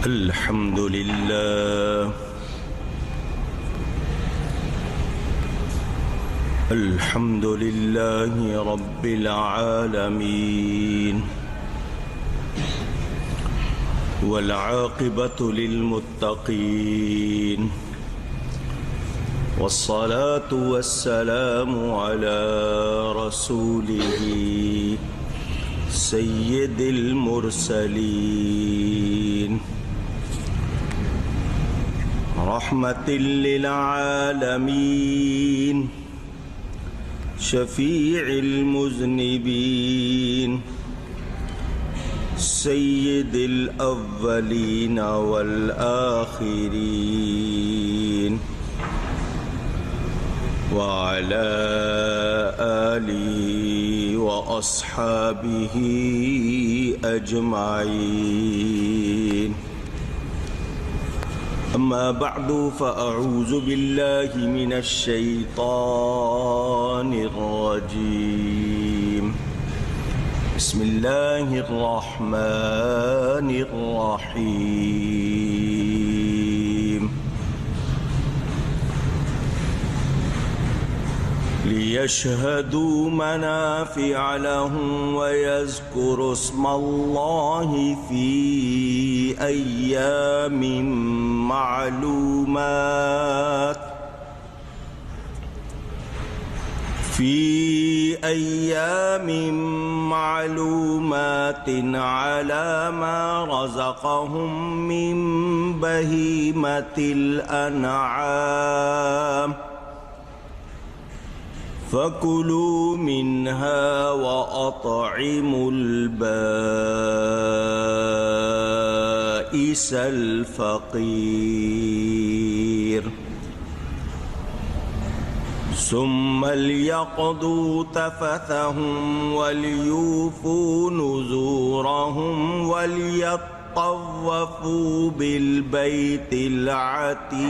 الحمد لله الحمد لله رب العالمين والعاقبة للمتقين والصلاة والسلام على رسوله سيد المرسلين رحمة للعالمين شفيع المذنبين سيد الأولين والآخرين وعلى آله وأصحابه أجمعين أما بعد فأعوذ بالله من الشيطان الرجيم بسم الله الرحمن الرحيم ليشهدوا منافع لهم ويذكروا اسم الله في أيام معلومات على ما رزقهم من بهيمة الأنعام فكلوا منها وأطعموا البائس الفقير ثم ليقضوا تفثهم وليوفوا نذورهم وليطوفوا بالبيت العتيق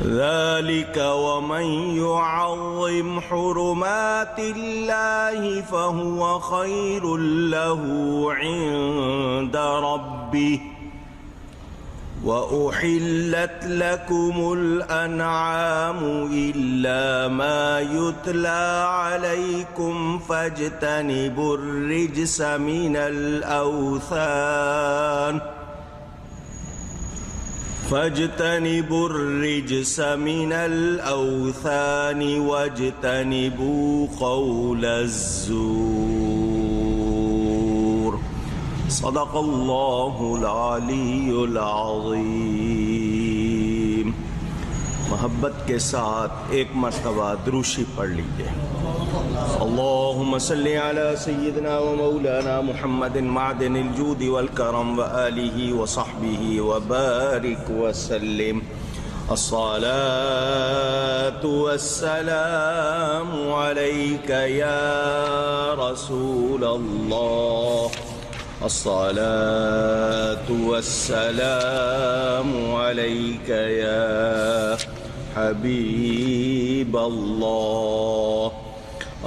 ذلك ومن يعظم حرمات الله فهو خير له عند ربه وأحلت لكم الأنعام إلا ما يتلى عليكم فاجتنبوا الرجس من الأوثان واجتنبوا قول الزور صدق اللہ العلی العظیم۔ محبت کے ساتھ ایک مرتبہ دروشی پڑھ لیجئے۔ اللہم صلی علی سیدنا و مولانا محمد معدن الجود والکرم وآلہ وصحبہ وبارک وسلم۔ الصلاة والسلام علیک یا رسول اللہ، الصلاة والسلام عليك يا حبيب الله،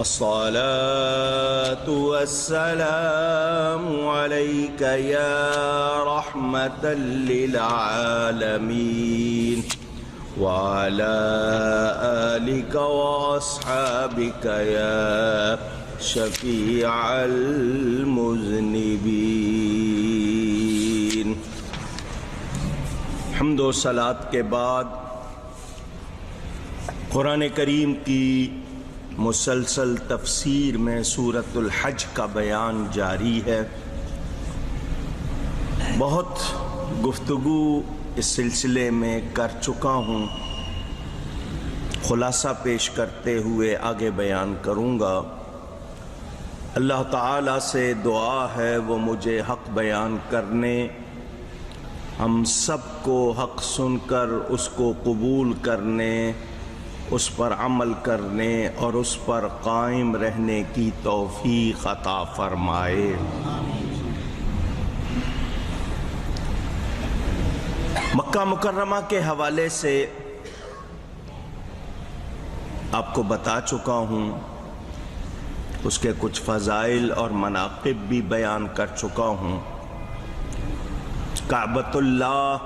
الصلاة والسلام عليك يا رحمة للعالمين وعلى آلك وأصحابك يا شفیع المذنبین۔ حمد و صلات کے بعد قرآن کریم کی مسلسل تفسیر میں سورۃ الحج کا بیان جاری ہے۔ بہت گفتگو اس سلسلے میں کر چکا ہوں، خلاصہ پیش کرتے ہوئے آگے بیان کروں گا۔ اللہ تعالیٰ سے دعا ہے وہ مجھے حق بیان کرنے، ہم سب کو حق سن کر اس کو قبول کرنے، اس پر عمل کرنے اور اس پر قائم رہنے کی توفیق عطا فرمائے۔ مکہ مکرمہ کے حوالے سے آپ کو بتا چکا ہوں اس کے کچھ فضائل اور مناقب بھی بیان کر چکا ہوں۔ کعبۃ اللہ،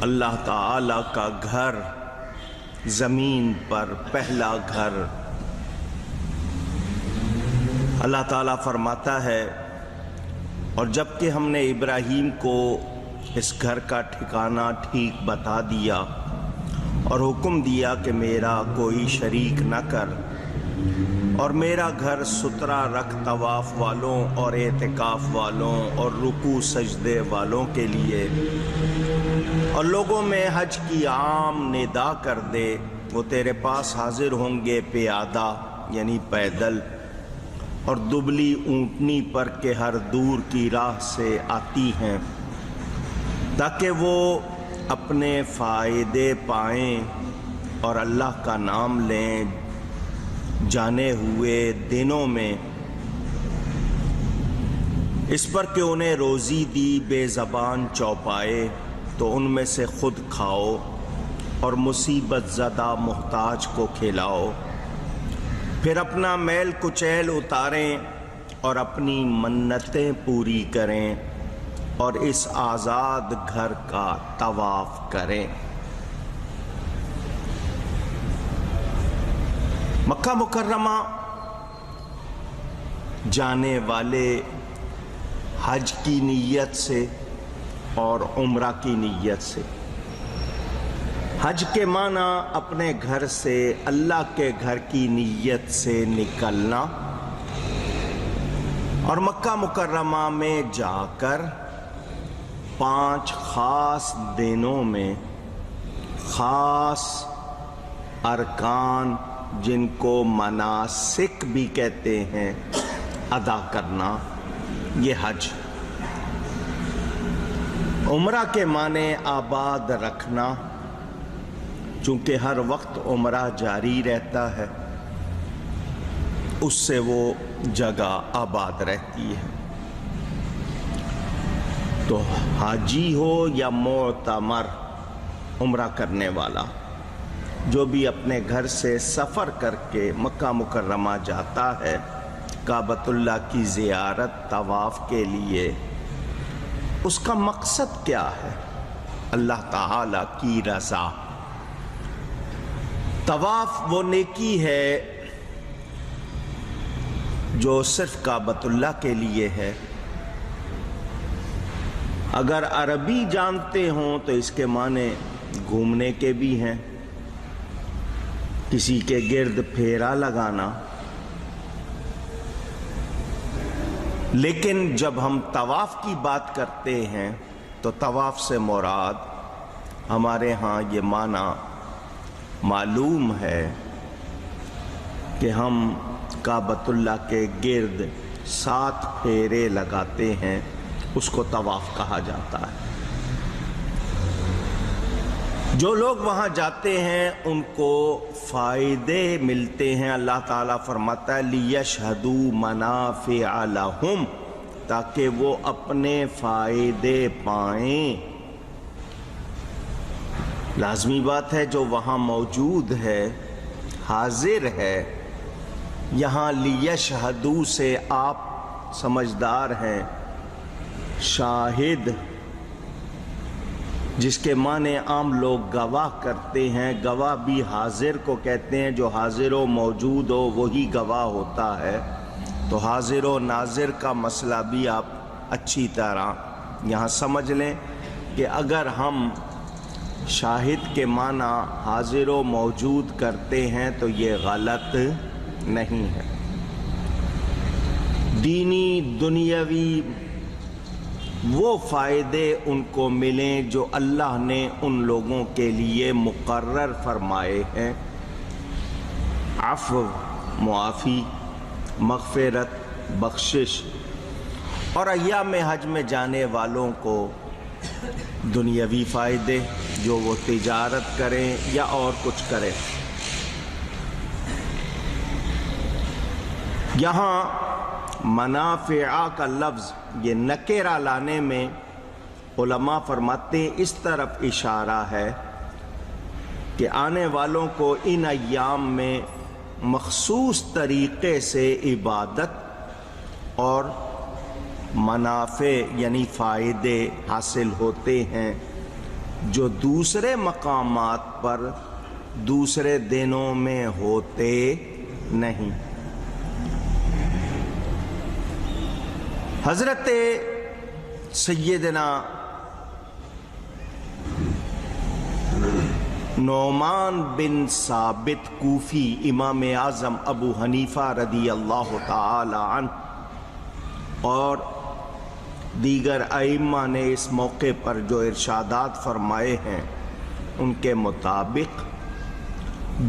اللہ تعالی کا گھر، زمین پر پہلا گھر۔ اللہ تعالیٰ فرماتا ہے، اور جب کہ ہم نے ابراہیم کو اس گھر کا ٹھکانہ ٹھیک بتا دیا اور حکم دیا کہ میرا کوئی شریک نہ کر، اور میرا گھر ستھرا رکھ طواف والوں اور اعتکاف والوں اور رکوع سجدے والوں کے لیے، اور لوگوں میں حج کی عام ندا کر دے، وہ تیرے پاس حاضر ہوں گے پیادہ یعنی پیدل، اور دبلی اونٹنی پر کہ ہر دور کی راہ سے آتی ہیں، تاکہ وہ اپنے فائدے پائیں اور اللہ کا نام لیں جانے ہوئے دنوں میں، اس پر کہ انہیں روزی دی بے زبان چوپائے تو ان میں سے خود کھاؤ اور مصیبت زدہ محتاج کو کھلاؤ، پھر اپنا میل کچیل اتاریں اور اپنی منتیں پوری کریں اور اس آزاد گھر کا طواف کریں۔ مکہ مکرمہ جانے والے حج کی نیت سے اور عمرہ کی نیت سے، حج کے معنی اپنے گھر سے اللہ کے گھر کی نیت سے نکلنا، اور مکہ مکرمہ میں جا کر 5 خاص دنوں میں خاص ارکان جن کو مناسک بھی کہتے ہیں ادا کرنا، یہ حج۔ عمرہ کے معنی آباد رکھنا، چونکہ ہر وقت عمرہ جاری رہتا ہے، اس سے وہ جگہ آباد رہتی ہے۔ تو حاجی ہو یا معتمر عمرہ کرنے والا، جو بھی اپنے گھر سے سفر کر کے مکہ مکرمہ جاتا ہے کعبۃ اللہ کی زیارت طواف کے لیے، اس کا مقصد کیا ہے؟ اللہ تعالی کی رضا۔ طواف وہ نیکی ہے جو صرف کعبۃ اللہ کے لیے ہے۔ اگر عربی جانتے ہوں تو اس کے معنی گھومنے کے بھی ہیں، کسی کے گرد پھیرا لگانا، لیکن جب ہم طواف کی بات کرتے ہیں تو طواف سے مراد ہمارے ہاں یہ معنی معلوم ہے کہ ہم کعبۃ اللہ کے گرد 7 پھیرے لگاتے ہیں، اس کو طواف کہا جاتا ہے۔ جو لوگ وہاں جاتے ہیں ان کو فائدے ملتے ہیں۔ اللہ تعالیٰ فرماتا ہے لِيَشْهَدُوا مَنَافِعَ لَهُمْ، تاکہ وہ اپنے فائدے پائیں۔ لازمی بات ہے جو وہاں موجود ہے، حاضر ہے۔ یہاں لِيَشْهَدُوا سے آپ سمجھدار ہیں، شاہد جس کے معنی عام لوگ گواہ کرتے ہیں، گواہ بھی حاضر کو کہتے ہیں، جو حاضر و موجود ہو وہی گواہ ہوتا ہے۔ تو حاضر و ناظر کا مسئلہ بھی آپ اچھی طرح یہاں سمجھ لیں کہ اگر ہم شاہد کے معنی حاضر و موجود کرتے ہیں تو یہ غلط نہیں ہے۔ دینی دنیاوی وہ فائدے ان کو ملیں جو اللہ نے ان لوگوں کے لیے مقرر فرمائے ہیں، عفو، معافی، مغفرت، بخشش، اور ایام حج میں جانے والوں کو دنیاوی فائدے جو وہ تجارت کریں یا اور کچھ کریں۔ یہاں منافع کا لفظ یہ نکرہ لانے میں علماء فرماتے ہیں اس طرف اشارہ ہے کہ آنے والوں کو ان ایام میں مخصوص طریقے سے عبادت اور منافع یعنی فائدے حاصل ہوتے ہیں جو دوسرے مقامات پر دوسرے دنوں میں ہوتے نہیں۔ حضرت سیدنا نعمان بن ثابت کوفی امام اعظم ابو حنیفہ رضی اللہ تعالی عنہ اور دیگر ائمہ نے اس موقع پر جو ارشادات فرمائے ہیں ان کے مطابق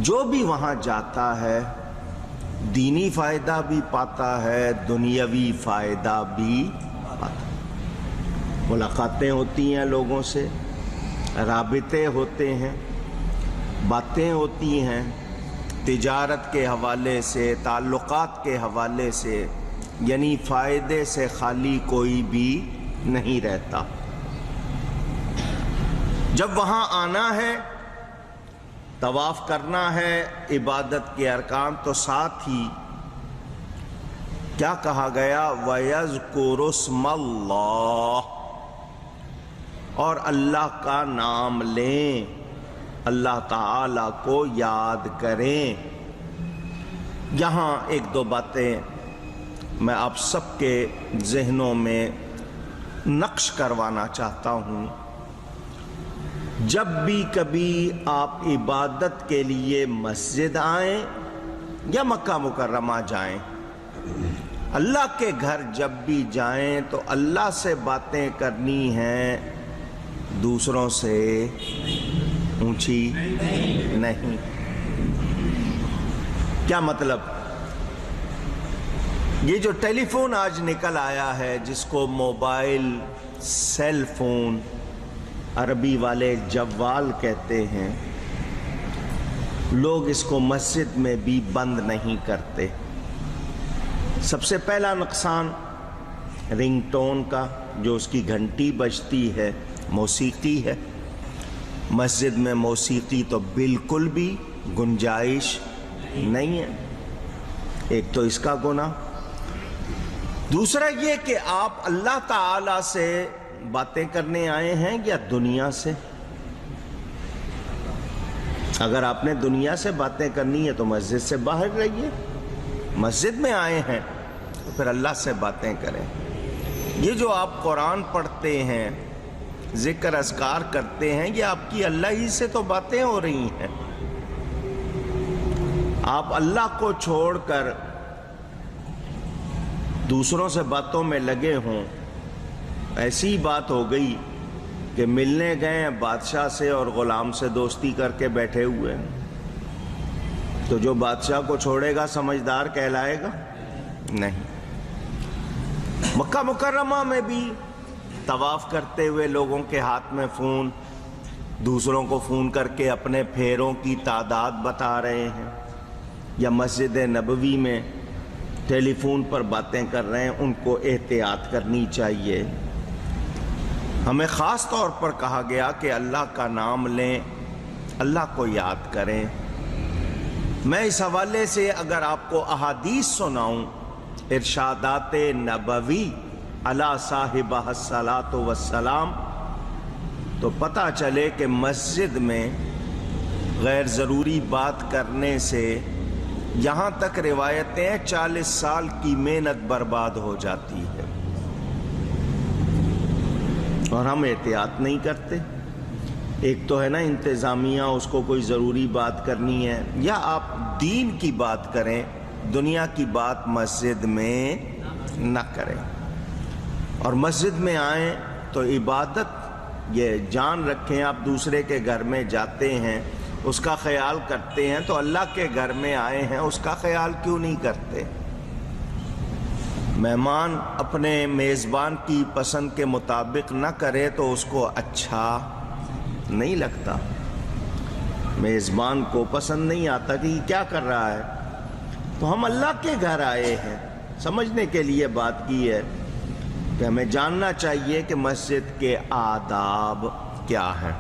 جو بھی وہاں جاتا ہے دینی فائدہ بھی پاتا ہے، دنیاوی فائدہ بھی پاتا ہے۔ ملاقاتیں ہوتی ہیں لوگوں سے، رابطے ہوتے ہیں، باتیں ہوتی ہیں، تجارت کے حوالے سے، تعلقات کے حوالے سے، یعنی فائدے سے خالی کوئی بھی نہیں رہتا۔ جب وہاں آنا ہے، طواف کرنا ہے، عبادت کے ارکان، تو ساتھ ہی کیا کہا گیا؟ وَيَذْكُرُ اسْمَ اللَّهِ، اور اللہ کا نام لیں، اللہ تعالی کو یاد کریں۔ یہاں ایک دو باتیں میں آپ سب کے ذہنوں میں نقش کروانا چاہتا ہوں۔ جب بھی کبھی آپ عبادت کے لیے مسجد آئیں یا مکہ مکرمہ جائیں، اللہ کے گھر جب بھی جائیں تو اللہ سے باتیں کرنی ہیں، دوسروں سے اونچی نہیں۔ کیا مطلب؟ یہ جو ٹیلی فون آج نکل آیا ہے جس کو موبائل سیل فون، عربی والے جوال کہتے ہیں، لوگ اس کو مسجد میں بھی بند نہیں کرتے۔ سب سے پہلا نقصان رنگ ٹون کا، جو اس کی گھنٹی بجتی ہے، موسیقی ہے۔ مسجد میں موسیقی تو بالکل بھی گنجائش نہیں ہے۔ ایک تو اس کا گناہ، دوسرا یہ کہ آپ اللہ تعالی سے باتیں کرنے آئے ہیں یا دنیا سے؟ اگر آپ نے دنیا سے باتیں کرنی ہے تو مسجد سے باہر رہیے، مسجد میں آئے ہیں تو پھر اللہ سے باتیں کریں۔ یہ جو آپ قرآن پڑھتے ہیں، ذکر اذکار کرتے ہیں، یہ آپ کی اللہ ہی سے تو باتیں ہو رہی ہیں۔ آپ اللہ کو چھوڑ کر دوسروں سے باتوں میں لگے ہوں، ایسی بات ہو گئی کہ ملنے گئے ہیں بادشاہ سے اور غلام سے دوستی کر کے بیٹھے ہوئے ہیں، تو جو بادشاہ کو چھوڑے گا سمجھدار کہلائے گا؟ نہیں۔ مکہ مکرمہ میں بھی طواف کرتے ہوئے لوگوں کے ہاتھ میں فون، دوسروں کو فون کر کے اپنے پھیروں کی تعداد بتا رہے ہیں، یا مسجد نبوی میں ٹیلی فون پر باتیں کر رہے ہیں، ان کو احتیاط کرنی چاہیے۔ ہمیں خاص طور پر کہا گیا کہ اللہ کا نام لیں، اللہ کو یاد کریں۔ میں اس حوالے سے اگر آپ کو احادیث سناؤں، ارشادات نبوی علی صاحبہ الصلاۃ والسلام، تو پتہ چلے کہ مسجد میں غیر ضروری بات کرنے سے یہاں تک روایتیں 40 سال کی محنت برباد ہو جاتی ہے، اور ہم احتیاط نہیں کرتے۔ ایک تو ہے نا انتظامیہ، اس کو کوئی ضروری بات کرنی ہے، یا آپ دین کی بات کریں، دنیا کی بات مسجد میں نہ کریں۔ اور مسجد میں آئیں تو عبادت، یہ جان رکھیں آپ دوسرے کے گھر میں جاتے ہیں، اس کا خیال کرتے ہیں، تو اللہ کے گھر میں آئے ہیں اس کا خیال کیوں نہیں کرتے؟ مہمان اپنے میزبان کی پسند کے مطابق نہ کرے تو اس کو اچھا نہیں لگتا۔ میزبان کو پسند نہیں آتا کہ یہ کیا کر رہا ہے، تو ہم اللہ کے گھر آئے ہیں، سمجھنے کے لیے بات کی ہے کہ ہمیں جاننا چاہیے کہ مسجد کے آداب کیا ہیں۔